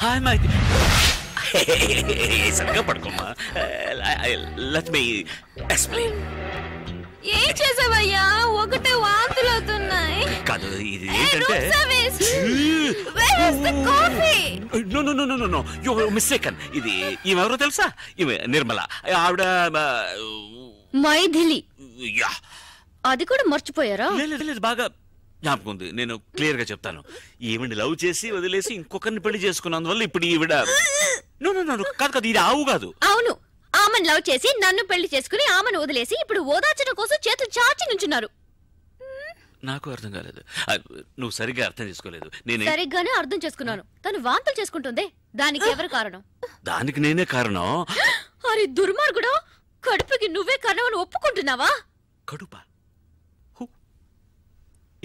Hi Maithili. సరిగ్గా పడుకోమ్మా. Let me explain. ఏం చేసావయ్యా? ఒకటే వాంతులు అవుతున్నాయి. కాదు ఇది ఏంటంటే no no no no no you mistaken. ఇది ఈమెవరో తెలుసా? ఈమె నిర్మల. ఆవిడ మైథిలి. అది కూడా మర్చిపోయారా? లేదు బాగా జ్ఞాపకం ఉంది. నేను క్లియర్ గా చెప్తాను. ఈవిడ లవ్ చేసి వదిలేసి ఇంకొకరిని పెళ్లి చేసుకున్నందువల్ల ఇప్పుడు ఈవిడ నో నో నో కాదు కాదు ఇది ఆవు కాదు. అవును, ఆమెను లవ్ చేసి నన్ను పెళ్లి చేసుకుని ఆమెను వదిలేసి ఇప్పుడు ఓదార్చడం కోసం చేతులు చాచి నుంచున్నారు. నాకు అర్థం కాలేదు. నువ్వు సరిగ్గా అర్థం చేసుకోలేదు. నేను సరిగ్గానే అర్థం చేసుకున్నాను. తను వాంతులు చేసుకుంటుంది. దానికి ఎవరు కారణం? దానికి నేనే కారణం. అరే దుర్మార్గుడు, కడుపుకి నువ్వే కారణం అని ఒప్పుకుంటున్నావా? కడుపా?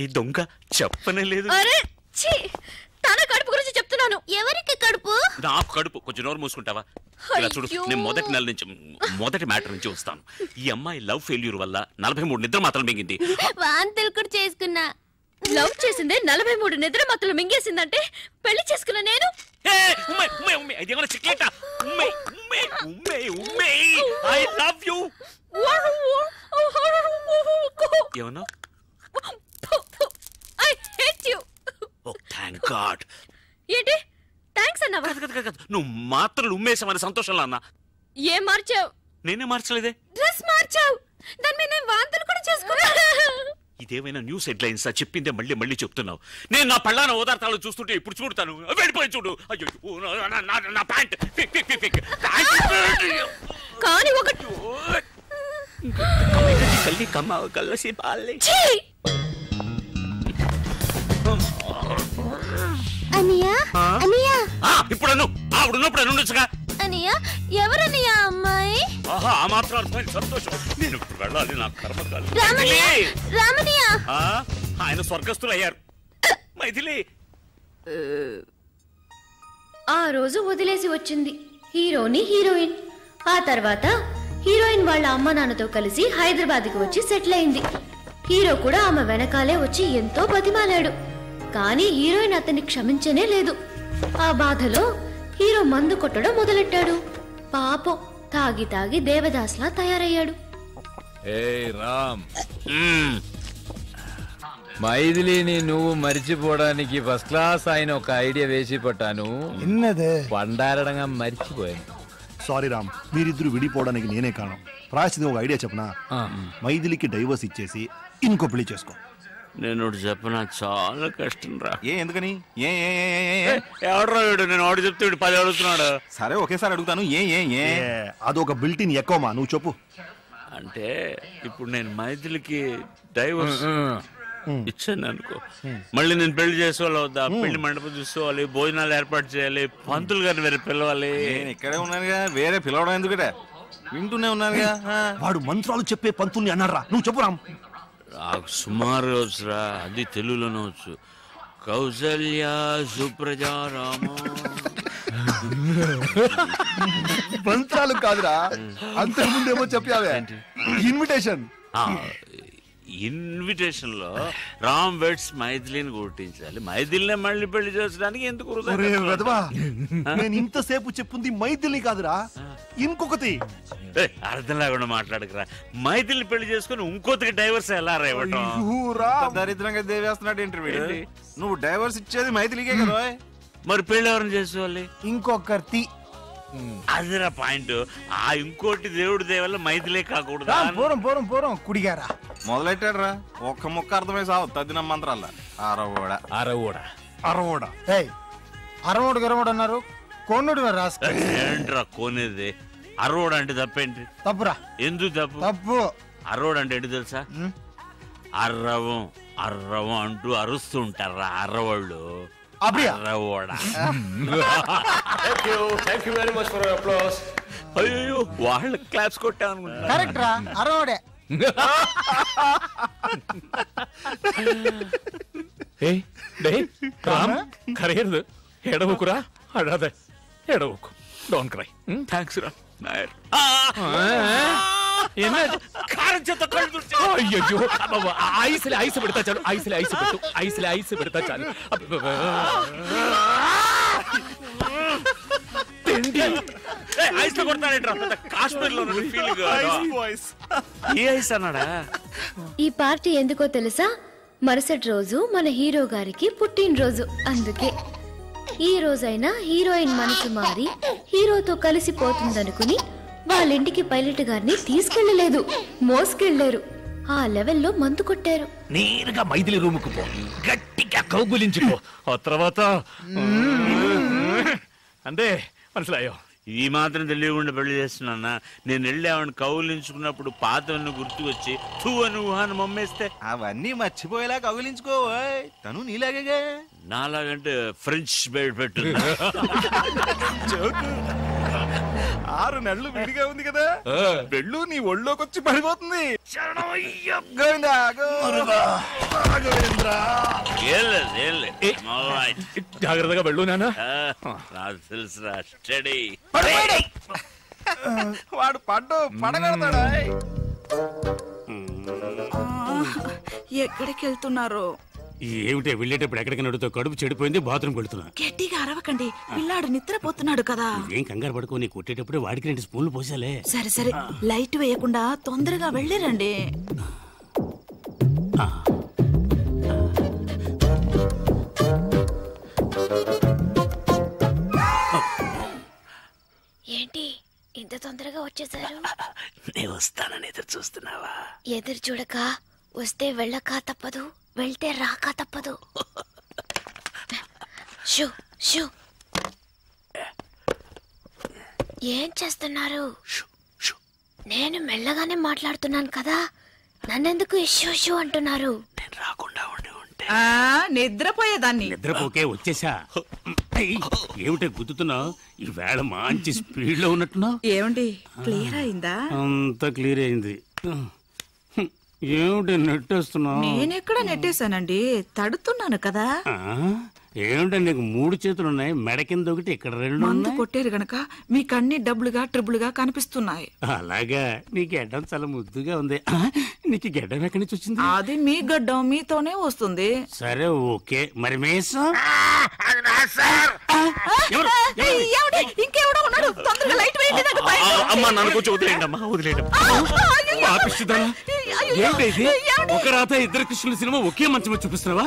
ఈ దొంగ చెప్పనే లేదు. అరే ఛీ, తన కడుపు గురించి చెప్తున్నాను. ఎవరికి కడుపు? నాకు కడుపు. కొంచెం నోరు మూసుకుంటావా? ఇలా చూడు, నేను మొదటి మ్యాటర్ నుంచి వస్తాను. ఈ అమ్మాయి లవ్ ఫెయిల్యూర్ వల్ల 43 నిద్ర మాత్రం మింగింది. వాంతులు కూడా చేసుకున్నా. లవ్ చేసిందే 43 నిద్ర మాత్రం మింగేసిందంటే పెళ్లి చేసుకున్నా నేను. ఏమన్నా? I hate you. Oh, thank God. ఏంటి థాంక్స్ అన్నావా? నువ్వు మాత్రలు ఉమ్మేసామని సంతోషంలో అన్నా. ఏం మార్చావు? నేనే మార్చలేదే. డ్రెస్ మార్చావు. దాని మీద నేను వాంతులు కూడా చేసుకున్నా. ఇదేమైనా న్యూస్ హెడ్లైన్స్ చెప్పిందే మళ్ళీ మళ్ళీ చెప్తున్నావు. నేను నా పళ్ళాన ఓదార్తాలు చూస్తుంటే ఇప్పుడు చూడతాను. వెళ్ళిపోయి చూడు. అయ్యో నా ప్యాంట్ కానీ ఒకటి కల్లి కమ్మ కల్లసి పాలే. అనియా అనియా ఇప్పుడు ఆవిడున్నప్పుడు నుండొచ్చుగా. అనియా ఎవరనియా అమ్మాయి? ఆహా ఆ మాత్రం అర్థమైంది. సంతోషం. నేను ఇప్పుడు వెళ్ళాలి. నా కర్మకాలి. రామనియా ఆయన స్వర్గస్థులు అయ్యారు. మైథిలి ఆ రోజు వదిలేసి వచ్చింది హీరోని హీరోయిన్. ఆ తర్వాత హీరోయిన్ వాళ్ళ అమ్మ నాన్నతో కలిసి హైదరాబాద్కి వచ్చి సెటిల్ అయింది. హీరో కూడా ఆమె వెనకాలే వచ్చి ఎంతో బతిమాలాడు. కానీ హీరోయిన్ అతన్ని క్షమించనే లేదు. ఆ బాధలో హీరో మందు కొట్టడం మొదలెట్టాడు. పాపం తాగి తాగి దేవదాస్లా తయారయ్యాడు. రామ్, మైథిలిని నువ్వు మర్చిపోవడానికి ఫస్ట్ క్లాస్ ఆయన ఒక ఐడియా వేసి పట్టాను. పండారడంగా మర్చిపోయాను. సారీ రామ్, మీరిద్దరు విడిపోవడానికి నేనే కారణం. ప్రాయశ్చితం ఒక ఐడియా చెప్పనా? మైథిలికి డైవర్స్ ఇచ్చేసి ఇంకో పెళ్లి చేసుకో. నేను చెప్పనా, చాలా కష్టం రా. ఎందుకని? ఎవడరా వీడు? నేను ఆడు చెప్తే 10 అడుగుతున్నాడు. సరే ఒకేసారి అడుగుతాను. అదొక బిల్టిన్ ఎక్కువమా, నువ్వు చెప్పు. అంటే ఇప్పుడు నేను మైథిలికి డైవర్స్ ఇచ్చాను అనుకో, మళ్ళీ నేను పెళ్లి చేసుకోవాలి వద్దా? పెళ్లి మండపం చూసుకోవాలి, భోజనాలు ఏర్పాటు చేయాలి, పంతులు గారిని వేరే పిలవాలి. నేను ఇక్కడే ఉన్నానుగా, వేరే పిలవడం ఎందుకట? వింటూనే ఉన్నానుగా. వాడు మంత్రాలు చెప్పే పంతుల్ని అన్నారా? నువ్వు చెప్పు రామ్. నాకు సుమారు వచ్చురా, అది తెలుగులోనే వచ్చు. కౌసల్య సుప్రజా రామ. మంత్రాలు కాదురా, అంతకుముందేమో చెప్పావే ఇన్విటేషన్. ఇన్విటేషన్ లో రామ్ వెడ్స్ మైథిలిని గుర్తించాలి. మైథిలిని మళ్ళీ పెళ్లి చేసడానికి ఎందుకు? నేను ఇంతసేపు చెప్పుంది మైథిలిని కాదురా, ఇంకొకటి. అర్థం లేకుండా మాట్లాడకరా. మైథిలిని పెళ్లి చేసుకుని ఇంకొకటికి డైవర్స్ ఎలా రేవటం? దరిద్రంగా దేవేస్తున్నాడు ఇంటర్వ్యూ. నువ్వు డైవర్స్ ఇచ్చేది మైథిలికే కదా, మరి పెళ్లి ఎవరిని చేసుకోవాలి? ఇంకొకటి. అదిరా పాయింట్. ఆ ఇంకోటి దేవుడి దేవల్ల మైథిలే కాకూడదు. పూరం కుడిగారా మొదలెట్టాడు రా. ఒక్క ముక్క అర్థమై సావు తద్దిన మంత్రాల. అరవోడ గరవోడు అన్నారు. కోనుడు ఏంట్రా కోనేది? అరవోడు అంటే తప్పేంటి? తప్పురా. ఎందుకు తప్పు? అరవోడు అంటే ఏంటి తెలుసా? అర్రవం అంటూ అరుస్తూ ఉంటారా అర్రవాళ్ళు. అయ్యో వాళ్ళ క్లాప్స్ కొట్టాను. కరెక్ట్ రా, అరవోడే. కరేయదు, ఎడవకురా. అడాదే ఎడవకు. Don't cry. థాంక్స్ రా నాయర్. అయ్యో ఐస్ పెడతా చాలు. ఐస్ పెడతా చాలు. రెచ్చగొడతాడంటే కాశ్మీర్ లో ఫీలింగ్ ఏ ఐస్ అన్నాడా? ఈ పార్టీ ఎందుకో తెలుసా? మరుసటి రోజు మన హీరో గారికి పుట్టినరోజు. అందుకే ఈ రోజైనా హీరోయిన్ మనసు మారి హీరోతో కలిసిపోతుందనుకుని వాళ్ళింటికి పైలట్ గారిని తీసుకెళ్లలేదు, మోసుకెళ్లారు. ఆ లెవెల్లో మందు కొట్టారు. నేరుగా మైథిలి రూముకు పో, గట్టిగా కౌగులించుకో. ఆ తర్వాత అంతే మనసులాయో. ఈ మాత్రం తెలియకుండా పెళ్లి చేస్తున్నా. నేను వెళ్ళి ఆవిడ కౌలించుకున్నప్పుడు పాతవన్నీ గుర్తు వచ్చి నువ్వు అని మమ్మేస్తే అవన్నీ మర్చిపోయేలా కౌగిలించుకో. తను నీలాగే. నాలాగంటే ఫ్రెంచ్ బెడ్ పెట్టు. 6 నెలలు విడిగా ఉంది కదా, పెళ్ళు నీ ఒళ్ళోకి వచ్చి పడిపోతుంది. జాగ్రత్తగా వెళ్ళు నాన్న. తెలుసురా స్టడీ. వాడు పడగడతాడా? ఎక్కడికి వెళ్తున్నారు? ఏమిటే వెళ్ళేటప్పుడు ఎక్కడికి నడుతో కడుపు చెడిపోయింది, బాత్రూమ్ వెళ్తున్నా. గట్టిగా అరవకండి, పిల్లాడు నిద్రపోతున్నాడు కదా. ఏం కంగారు పడుకో, నీ కొట్టేటప్పుడు వాడికి 2 స్పూన్లు పోసాలే. సరే సరే, లైట్ వేయకుండా తొందరగా వెళ్ళిరండి. ఏంటి ఇంత తొందరగా వచ్చేసారు? నేను వస్తానని ఎదురు చూస్తున్నావా? ఎదురు చూడక వస్తే వెళ్ళక తప్పదు, వెళ్తే రాక తప్పదు. Shoe shoe. ఏం చేస్తున్నారు? నేను మెల్లగానే మాట్లాడుతున్నాను కదా, నన్నెందుకు షూ షూ అంటున్నారు? నేను రాకుండా ఉండి ఉంటే నిద్రపోయేదాన్ని. నిద్రపోకే వచ్చేసా. ఏమిటే గుద్దుతున్నావు? ఈ వేళ మంచి స్పీడ్ లో ఉన్నట్టున్నావు. ఏమండి, క్లియర్ అయిందా? అంతా క్లియర్ అయింది. ఏమిటి నెట్టేస్తున్నావు? నేనెక్కడ నెట్టేశానండి, తడుతున్నాను కదా. ఏమిటో నీకు 3 చేతులున్నాయి, మెడ కింద ఒకటి, ఇక్కడ 2 మందు కొట్టారు గనక మీకు అన్ని డబ్బులుగా ట్రిబుల్గా కనిపిస్తున్నాయి. అలాగా? నీ గడ్డం చాలా ముద్దుగా ఉంది. నీకు గడ్డం ఎక్కడి నుంచి వచ్చింది? అది మీ గడ్డం మీతోనే వస్తుంది. సరే ఓకే, మరి మేసం ఇంకెవడో ఉన్నాడు, తొందరగా లైట్ వేయండి. అమ్మా నన్ను కొంచెం వదిలేయండి అమ్మా, వదిలేయండి. ఒక రాత 2 కృష్ణుల సినిమా ఒకే మంచం చూపిస్తున్నావా?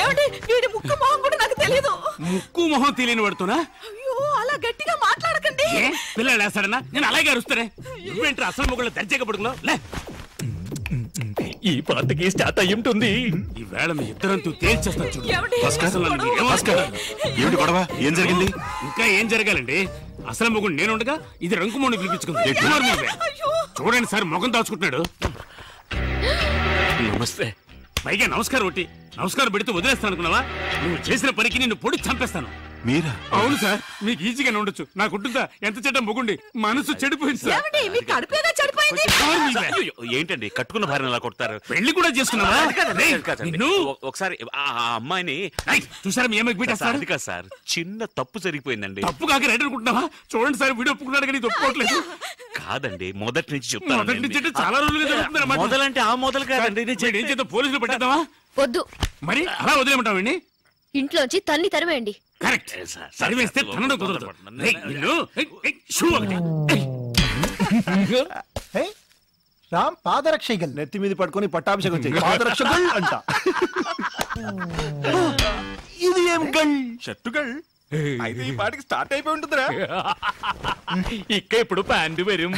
ఏమండి, వీడి ముక్కు మొహం కూడా నాకు తెలియదు. ముక్కు మొహం తెలియని పడుతున్నా? అయ్యో, అలా గట్టిగా మాట్లాడకండి. పిల్లలు వేస్తాడన్నా, నేను అలాగే అరుస్తానే. నువ్వేంటి అసలు మొగుళ్ళ దర్జాగా పడుకున్నావు? లే, ఈ పాటకి స్టార్ట్ అయ్యి ఉంటుంది. ఈ వేళ మీ ఇద్దరంతూ తేల్చేస్తాను చూడు. ఏమిటి గొడవ? ఏం జరిగింది? ఇంకా ఏం జరగాలండి? అసలు మొగుడు నేనుండగా ఇది రంకుమోని పిలిపించుకుంది. చూడండి సార్, మొగం దాచుకుంటున్నాడు. నమస్తే. పైగా నమస్కారం ఒకటి, నమస్కారం పెడితే వదిలేస్తాను అనుకున్నావా? నువ్వు చేసిన పనికి నిన్ను పొడి చంపేస్తాను. మీరా? అవును సార్, మీకు ఈజీగానే ఉండొచ్చు. నాకుంటుందా? ఎంత చెడ్డ మొగుండి, మనసు చెడిపోయింది సార్. ఏంటండి కట్టుకున్న భార్యను అలా కొడతారు? పెళ్లి కూడా చేసుకున్నావా? ఒకసారి ఆ అమ్మాయిని చూసారా మీ అమ్మాయికి పెట్టేస్తారు. అది కాదు సార్, చిన్న తప్పు జరిగిపోయిందండి. తప్పు కాక రైట్ అనుకుంటున్నావా? చూడండి సార్, వీడియో ఒప్పుకున్నాడు కానీ ఒప్పుకోవట్లేదు. కాదండి, మొదటి నుంచి చెప్తాను. మొదటి నుంచి చాలా రోజులు మొదలంటే ఆ మొదలు కాదండి. ఏం చేద్దాం, పోలీసులు పెట్టేద్దామా? వద్దు, మరి అలా వదిలేమంటావండి? ఇంట్లోంచి తన్ని తరివేయండి. కరెక్ట్, సరివేస్తే తనడం కుదరదు. రామ్ పాదరక్షగల్ నెత్తి మీద పట్టుకొని పట్టాభిషేకం చేయి. పాదరక్షగల్ అంట. ఇది ఏం గల్? షర్టుగల్. అయితే ఈ పాటికి స్టార్ట్ అయిపోయి ఉంటుందిరా. ఇక్క ఇప్పుడు ప్యాంటు వരും.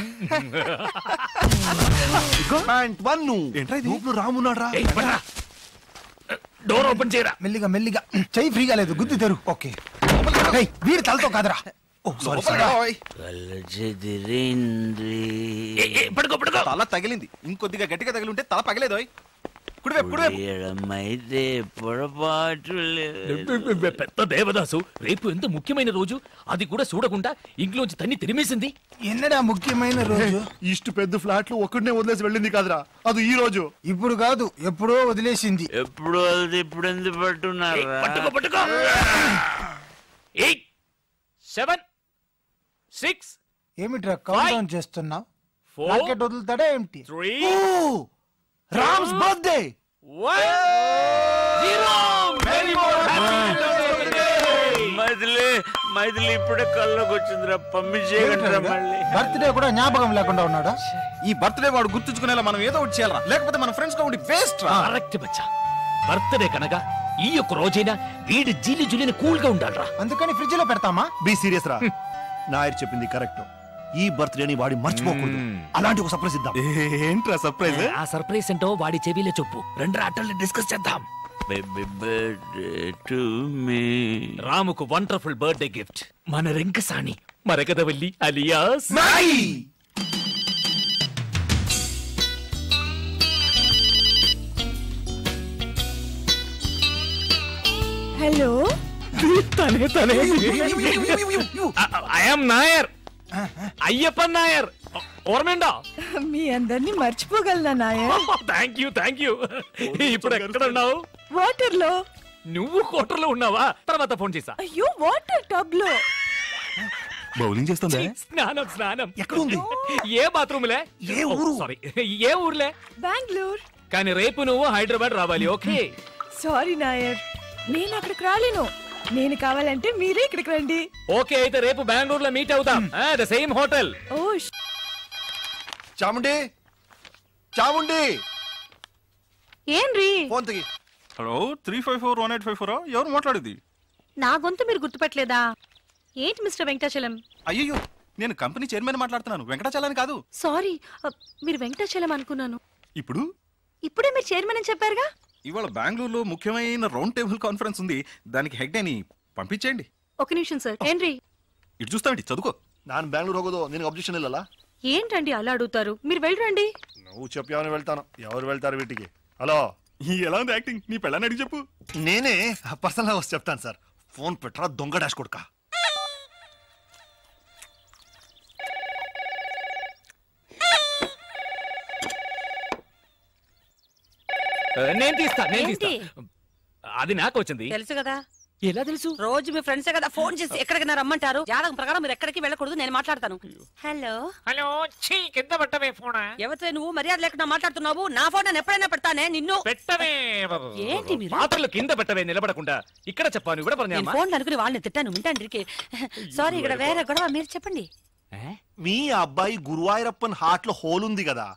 ప్యాంట్ 1. ఏంట్రా ఇది? రామున్నాడ్రా. డోర్ ఓపెన్ చేయరా. మెల్లిగా మెల్లిగా, చెయ్యి ఫ్రీగా లేదు, గుద్ది తెరు. ఓకే, వీడి తలతో కాదురా. పడుకో పడుకో. తల తగిలింది, ఇంకొద్దిగా గట్టిగా తగిలి ఉంటే తల పగలేదు. పెద్ద దేవదాసు, రేపు ఎంత ముఖ్యమైన రోజు, అది కూడా చూడకుండా ఇంట్లోంచి తన్ని తిరిమేసింది. ఎన్నడా ముఖ్యమైన రోజు? ఇಷ್ಟು పెద్ద ఫ్లాట్ లో ఒక్కడనే వదిలేసి వెళ్ళింది కాదురా, అది ఈ రోజు. ఇప్పుడు కాదు, ఎప్పుడో వదిలేసింది. ఎప్పుడు అది ఇప్పుడు ఎందుకు పట్టున్నారు? పట్టుకో పట్టుకో. 8 7 6 ఏమిట్రా కౌంట్ డౌన్ చేస్తున్నావు? 4 రాకెట్ వదులుతాడా ఏమిటి? 3 రామ్స్ బర్త్డే. 1 0. మదిలే మైథిలి ఇప్పుడే కల్లోకి వచ్చిందిరా, పంపించేయగలరా మళ్ళీ? బర్త్డే కూడా జ్ఞాపకం లేకుండా ఉన్నాడా? ఈ బర్త్డే వాడు గుర్తుంచుకునేలా మనం ఏదో ఒకటి చేయాలరా, లేకపోతే మన ఫ్రెండ్స్ గా ఉండి వేస్ట్ రా. కరెక్ట్ బచ్చా, బర్త్డే కనుక ఈ యొక్క రోజైనా వీడి జీలి జులిని కూల్ గా ఉండాలరా. అందుకని ఫ్రిడ్జ్ లో పెడతామా? బీ సీరియస్ రా. నాయర్ చెప్పింది కరెక్ట్. ఈ బర్త్డేని వాడి మర్చిపోకూడదు. అలాంటి ఒక సర్ప్రైజ్ ఇద్దాం. ఏంట్రా సర్ప్రైజ్? ఆ సర్ప్రైజ్ ఏంటో వాడి చెవిలో చెప్పు, రెండు ఆటల్ని డిస్కస్ చేద్దాం. Baby birthday to me. రాముకు వండర్ఫుల్ బర్త్డే గిఫ్ట్ మన రింకసాని మరగదవల్లి అలియాస్ హలో, తనే తనే ఐఎమ్ నాయర్, అయ్యప్పన్ నాయర్. ఓర్మేండా? మీ అందరినీ మర్చిపోగలనా నాయర్? Thank you. ఇప్పుడు ఎక్కడ ఉన్నావు? వాటర్ లో. నువ్వు కోటర్లో ఉన్నావా? తర్వాత ఫోన్ చేసా. అయ్యో, వాటర్ టబ్ లో. బౌలింగ్ చేస్తుందా? స్నానం ఎక్కడ ఉంది? ఏ బాత్రూమ్లే? ఏ ఊరు? సారీ, ఏ ఊర్లే? బెంగళూరు. కానీ రేపు నువ్వు హైదరాబాద్ రావాలి. ఓకే? సారీ నాయర్, నేను అక్కడికి రాలేను. నేను కావాలంటే మీరే ఇక్కడికి రండి. ఓకే, అయితే రేపు బెంగళూరులో మీట్ అవుతాం. The same hotel. ఓ చాముండి, చాముండి, ఏంరి ఫోన్ తగి. హలో, 3541854 ఎవరు మాట్లాడేది? నా గొంతు మీరు గుర్తుపట్టలేదా? ఏంటి మిస్టర్ వెంకటాచలం? అయ్యో, నేను కంపెనీ చైర్మన్ మాట్లాడుతున్నాను, వెంకటాచలాని కాదు. సారీ, మీరు వెంకటాచలం అనుకున్నాను. ఇప్పుడు ఇప్పుడే మీరు చైర్మన్ అని చెప్పారుగా. ఇవాళ బెంగళూరులో ముఖ్యమైన రౌండ్ టేబుల్ కాన్ఫరెన్స్ ఉంది, దానికి హెడ్ అని పంపించేయండి. ఒక నిమిషం సార్. ఏంటి ఇటు చూస్తామండి, చదువుకో. ನಾನು ಬ್ಯಾಂಗ್ಳೂರ್ ಹೋಗೋದು ನಿನಗೆ ಅಬ್ಜೆಕ್ಷನ್ ಇಲ್ಲಲ್ಲ? ఏంటండి అలా అడుగుతారు? మీరు వెళ్ళరండి. నువ్వు చెప్పావని వెళ్తాను. ఎవరు వెళ్తారు వీటికి? హలో, ఎలా ఉంది యాక్టింగ్? నీ పెళ్ళని అడిగి చెప్పు. నేనే పర్సనల్ గా వచ్చి చెప్తాను సార్. ఫోన్ పెట్టరా దొంగ డాష్ కొడుకా. నేను తీస్తా. ఏంటి? అది నాకు వచ్చింది. తెలుసు కదా, ఎలా తెలుసు? రోజు మీ ఫ్రెండ్సే కదా ఫోన్ చేసి ఎక్కడికైనా రమ్మంటారు. జాతకం ప్రకారం మీరు ఎక్కడికి వెళ్ళకూడదు, నేను మాట్లాడతాను. హలో హలో, కింద పెట్టవే ఫోన్. ఎవరితో నువ్వు మర్యాద లేకుండా మాట్లాడుతున్నావు? నా ఫోన్ నేను ఎప్పుడైనా పెడతానే నిన్ను. పెట్టవే. ఏంటి మీరు? పాత్రలు కింద పెట్టవే, నిలబడకుండా. ఇక్కడ చెప్పాను, ఇక్కడ నేను ఫోన్ అనుకుని వాళ్ళని తిట్టాను, వింటాండ్రికి. సారీ, ఇక్కడ వేరే గొడవ, మీరు చెప్పండి. మీ అబ్బాయి గురువాయూరప్పన్ హార్ట్ లో హోల్ ఉంది కదా,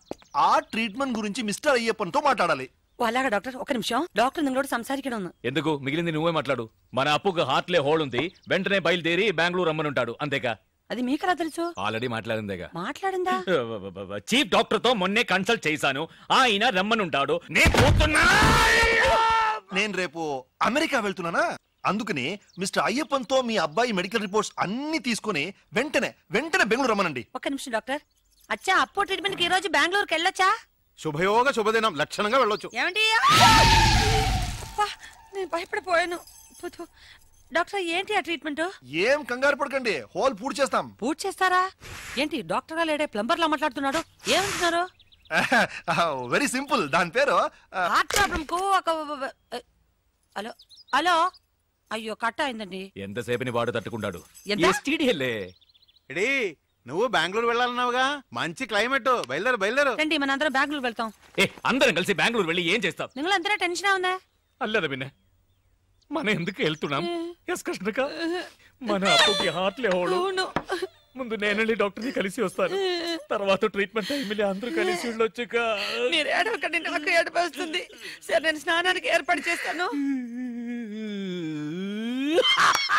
ఆ ట్రీట్మెంట్ గురించి మిస్టర్ అయ్యప్పన్ తో మాట్లాడాలి. అలాగా డాక్టర్, ఒక నిమిషం. డాక్టర్ నిങ്ങളోട് సంസാരിക്കണം. ఎందుకు? మిగిలింది నువ్వే మాట్లాడు. మన అప్పుకు హార్ట్లే హోల్ ఉంది, వెంటనే బయలుదేరి బెంగళూరు రమ్మనుంటాడు, అంతేగా? అది మీకెలా తెలుసు? ఆల్రెడీ మాట్లాడిందేగా. మాట్లాడిందా? చీఫ్ డాక్టర్ తో మొన్నే కన్సల్ట్ చేశాను, ఆయన రమ్మనుంటాడు. నేను రేపు అమెరికా వెళ్తున్నానా, అందుకని మిస్టర్ అయ్యప్పన్ తో మీ అబ్బాయి మెడికల్ రిపోర్ట్స్ అన్ని తీసుకుని వెంటనే బెంగళూరు రమ్మనండి. ఒక నిమిషం డాక్టర్. అచ్చా, అప్పో ట్రీట్మెంట్ కి ఈ రోజు బెంగళూరుకి వెళ్ళొచ్చా? శుభయోగ శుభదినం, లక్షణంగా వెళ్ళొచ్చు. ఏమండి? నేను భయపడిపోయాను. డాక్టర్, ఏంటి ఆ ట్రీట్మెంట్? ఏం కంగారు పడకండి, హోల్ పూర్తి చేస్తాం. పూర్తి చేస్తారా? ఏంటి డాక్టర్ గా లేడే ప్లంబర్ లా మాట్లాడుతున్నాడు? ఏమంటున్నారు? వెరీ సింపుల్, దాని పేరు హార్ట్ ప్రాబ్లం కు ఒక హలో హలో. అయ్యో, కట్ అయిందండి. ఎంతసేపని వాడు తట్టుకుంటాడు. నువ్వు బెంగళూరు వెళ్ళాలన్నావుగా, మంచి క్లైమేట్, బయలుదేరు. రండి, మన అందరం బెంగళూరు వెళ్తాం. అందరం కలిసి బెంగళూరు వెళ్ళి ఏం చేస్తాం? നിങ്ങൾ అందరూ టెన్షన్ ఉందా? అల్లదా పిన్న, మనం ఎందుకు వెళ్తున్నాం? మన అప్పుకి హార్ట్లే హోడు. ముందు నేనండి డాక్టర్ ని కలిసి వస్తాను, తర్వాత ట్రీట్మెంట్ టైంలో అందరూ కలిసి వెళ్ళొచ్చుక. మీరు ఏడవకండి, నాకు ఏడుపు వస్తుంది. సరే, నేను స్నానానికి ఏర్పాటు చేస్తాను.